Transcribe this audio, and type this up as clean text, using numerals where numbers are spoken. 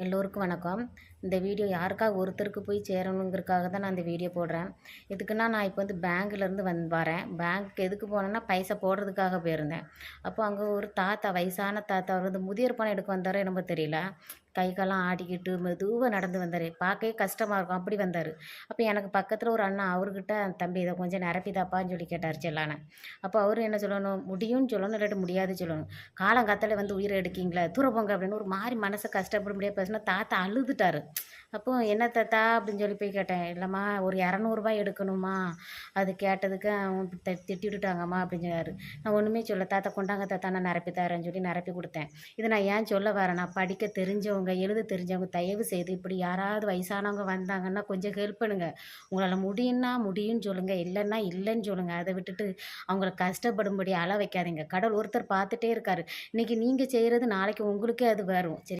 எல்லோருக்கும் வணக்கம். இந்த வீடியோ யாருக்காக ஒருத்தருக்கு போய் சேரணுங்கிறதுக்காக தான் நான் இந்த வீடியோ போடுறேன். இதுக்குன்னா நான் இப்போ வந்து பேங்க்லேருந்து வரேன். பேங்க்கு எதுக்கு போனேன்னா பைசா போடுறதுக்காக போயிருந்தேன். அப்போ அங்கே ஒரு தாத்தா, வயசான தாத்தா, அவர் வந்து முதியோர் பணம் எடுக்க வந்தாரோ என்னமோ தெரியல. கை கால்லாம் ஆட்டிக்கிட்டு மெதுவாக நடந்து வந்தார். பார்க்கவே கஷ்டமாக இருக்கும், அப்படி வந்தார். அப்போ எனக்கு பக்கத்தில் ஒரு அண்ணா, அவர்கிட்ட தம்பி இதை கொஞ்சம் நிரப்பிதாப்பான்னு சொல்லி கேட்டார் செல்லான. அப்போ அவரு என்ன சொல்லணும், முடியும்னு சொல்லணும், இல்லாட்டி முடியாது சொல்லணும். காலங்காத்தால வந்து உயிரை எடுக்கீங்களா, தூர போங்க அப்படின்னு ஒரு மாதிரி மனசை கஷ்டப்பட முடியாது பேசினா தாத்தா அழுதுட்டாரு. அப்போ என்ன தாத்தா அப்படின்னு சொல்லி போய் கேட்டேன். இல்லைம்மா ஒரு இரநூறுபா எடுக்கணுமா, அது கேட்டதுக்கு அவங்க திட்டி விட்டுட்டாங்கம்மா அப்படின்னு சொன்னார். நான் ஒன்றுமே சொல்ல, தாத்தா கொண்டாங்க தாத்தா நான் நிரப்பி தரேன்னு சொல்லி நிரப்பி கொடுத்தேன். இதை நான் ஏன் சொல்ல வரேன், நான் படிக்க தெரிஞ்சவங்க, எழுத தெரிஞ்சவங்க தயவு செய்து இப்படி யாராவது வயசானவங்க வந்தாங்கன்னா கொஞ்சம் ஹெல்ப் பண்ணுங்க. உங்களால் முடியும்னா முடியும்னு சொல்லுங்கள், இல்லைன்னா இல்லைன்னு சொல்லுங்கள். அதை விட்டுட்டு அவங்கள கஷ்டப்படும்படி அள வைக்காதீங்க. கடவுள் ஒருத்தர் பார்த்துட்டே இருக்காரு. இன்றைக்கி நீங்கள் செய்கிறது நாளைக்கு உங்களுக்கே அது வரும். சரி.